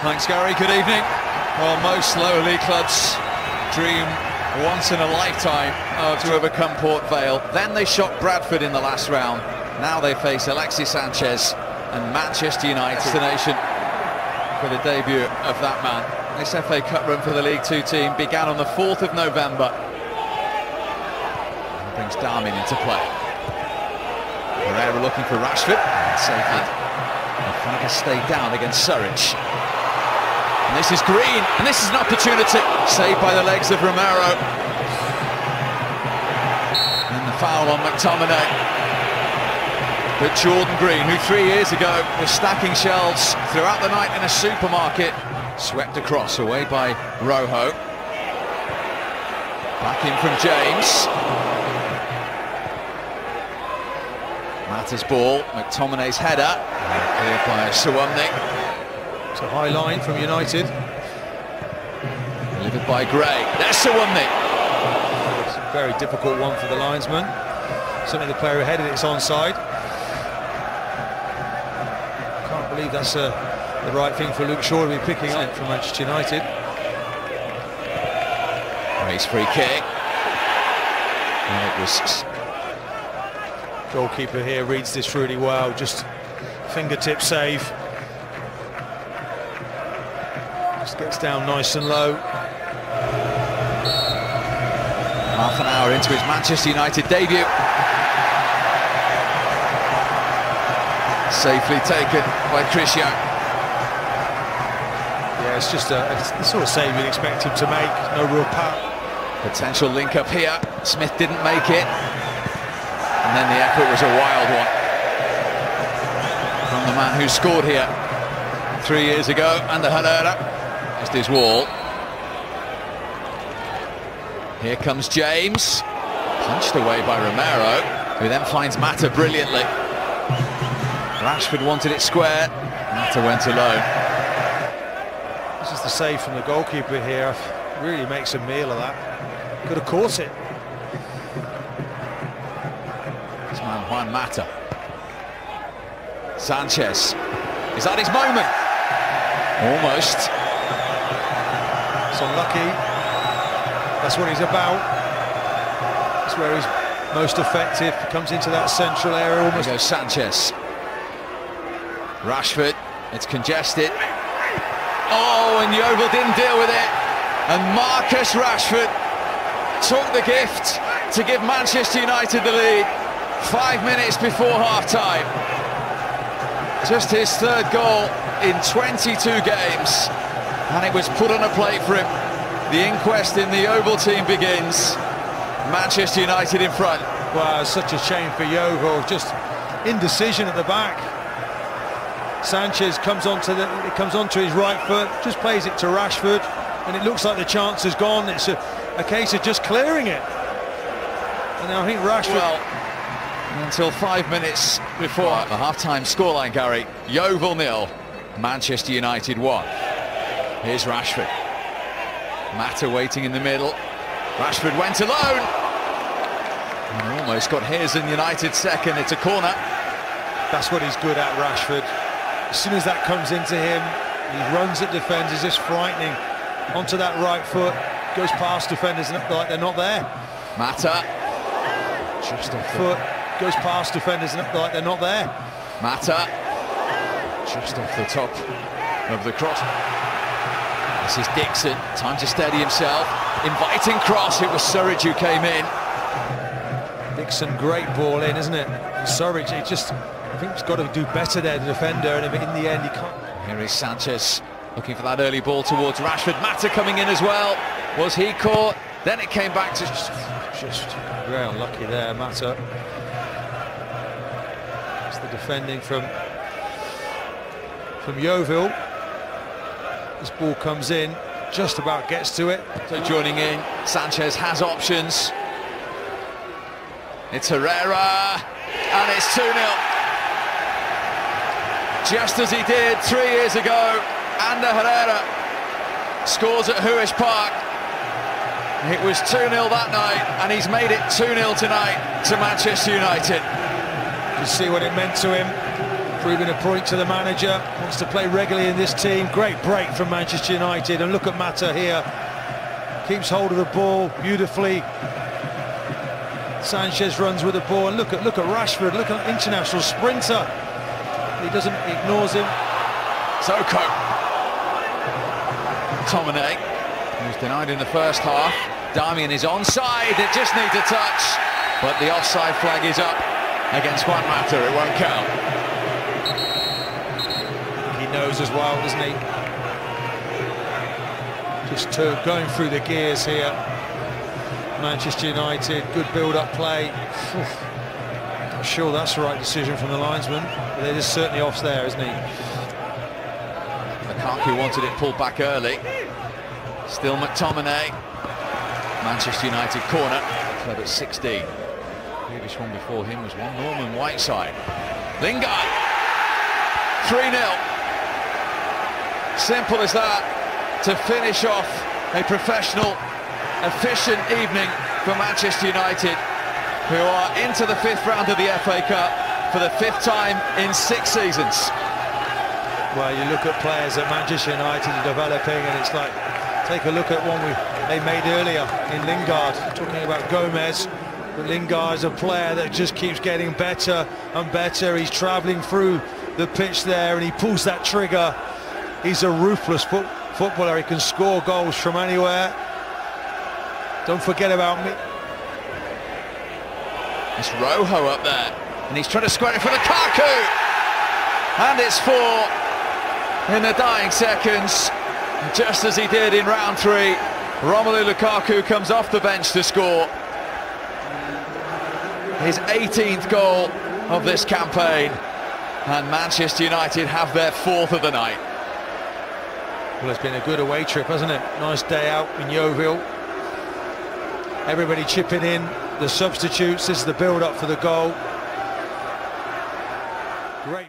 Thanks, Gary. Good evening. Well, most lower league clubs dream once in a lifetime to overcome Port Vale. Then they shocked Bradford in the last round. Now they face Alexis Sanchez and Manchester United. Destination for the debut of that man. This FA Cup run for the League Two team began on the 4th of November. And brings Darmin into play. Pereira looking for Rashford. Safely. Fraga stayed down against Surridge. And this is Green, and this is an opportunity. Saved by the legs of Romero. And the foul on McTominay. But Jordan Green, who 3 years ago was stacking shelves throughout the night in a supermarket, swept across, away by Rojo. Back in from James. Mata's ball, McTominay's header. Cleared by Suwamni. It's a high line from United. Delivered by Gray. There's Suwamni. It's a very difficult one for the linesman. Certainly the player who headed it's onside. Can't believe that's the right thing for Luke Shaw to be picking up from Manchester United. Gray's free kick. And it was... Goalkeeper here reads this really well, just fingertip save. Just gets down nice and low. Half an hour into his Manchester United debut. Safely taken by Criscio. Yeah, it's just the sort of save you'd expect him to make. No real power. Potential link up here. Smith didn't make it. And then the effort was a wild one from the man who scored here 3 years ago, under Herrera. Just his wall. Here comes James, punched away by Romero, who then finds Mata brilliantly. Rashford wanted it square, Mata went alone. This is the save from the goalkeeper here. Really makes a meal of that. Could have caught it. Juan Mata. Sanchez. Is that his moment? Almost. It's unlucky. That's what he's about. That's where he's most effective. Comes into that central area almost. There goes Sanchez. Rashford. It's congested. Oh, and Yeovil didn't deal with it. And Marcus Rashford took the gift to give Manchester United the lead. 5 minutes before half-time. Just his third goal in 22 games. And it was put on a plate for him. The inquest in the Yeovil team begins. Manchester United in front. Wow, such a shame for Yeovil. Just indecision at the back. Sanchez comes onto his right foot, just plays it to Rashford, and it looks like the chance is gone. It's a case of just clearing it. And I think Rashford... Well, until 5 minutes before the half-time scoreline, Gary. Yeovil 0, Manchester United 1. Here's Rashford. Mata waiting in the middle. Rashford went alone. And almost got his in United second. It's a corner. That's what he's good at, Rashford. As soon as that comes into him, he runs at defenders, just frightening. Onto that right foot, goes past defenders like they're not there. Mata. Just off foot. Goes past defenders like they're not there. Mata, just off the top of the cross. This is Dixon, time to steady himself. Inviting cross, it was Surridge who came in. Dixon, great ball in, isn't it? And Surridge, I think he's got to do better there, the defender, and in the end he can't. Here is Sanchez, looking for that early ball towards Rashford. Mata coming in as well. Was he caught? Then it came back to... Just very unlucky there, Mata. Defending from Yeovil. This ball comes in, just about gets to it. So joining in, Sanchez has options. It's Herrera, and it's 2-0. Just as he did 3 years ago, Ander Herrera scores at Huish Park. It was 2-0 that night, and he's made it 2-0 tonight to Manchester United. You see what it meant to him. proving a point to the manager, wants to play regularly in this team. Great break from Manchester United, and look at Mata here, keeps hold of the ball beautifully. Sanchez runs with the ball, and look at Rashford, look at international sprinter. He ignores him. Zoko. Tomine, who was denied in the first half. Darmian is onside, it just needs a touch, but the offside flag is up against Juan Mata, it won't count. He knows as well, doesn't he? Just going through the gears here. Manchester United, good build-up play. Not sure that's the right decision from the linesman, but it is certainly off there, isn't he? Lukaku wanted it pulled back early. Still McTominay. Manchester United corner. Club at 16. The previous one before him was one Norman Whiteside. Lingard. 3-0. Simple as that to finish off a professional, efficient evening for Manchester United, who are into the 5th round of the FA Cup for the 5th time in 6 seasons. Well, you look at players that Manchester United are developing, and it's like, take a look at one they made earlier in Lingard, talking about Gomez. But Lingard's a player that just keeps getting better and better. He's travelling through the pitch there, and he pulls that trigger. He's a ruthless footballer. He can score goals from anywhere. Don't forget about me. It's Rojo up there, and he's trying to square it for Lukaku, and it's 4 in the dying seconds. Just as he did in round 3, Romelu Lukaku comes off the bench to score his 18th goal of this campaign, and Manchester United have their 4th of the night. Well, it's been a good away trip, hasn't it? Nice day out in Yeovil. Everybody chipping in, the substitutes. This is the build-up for the goal. Great.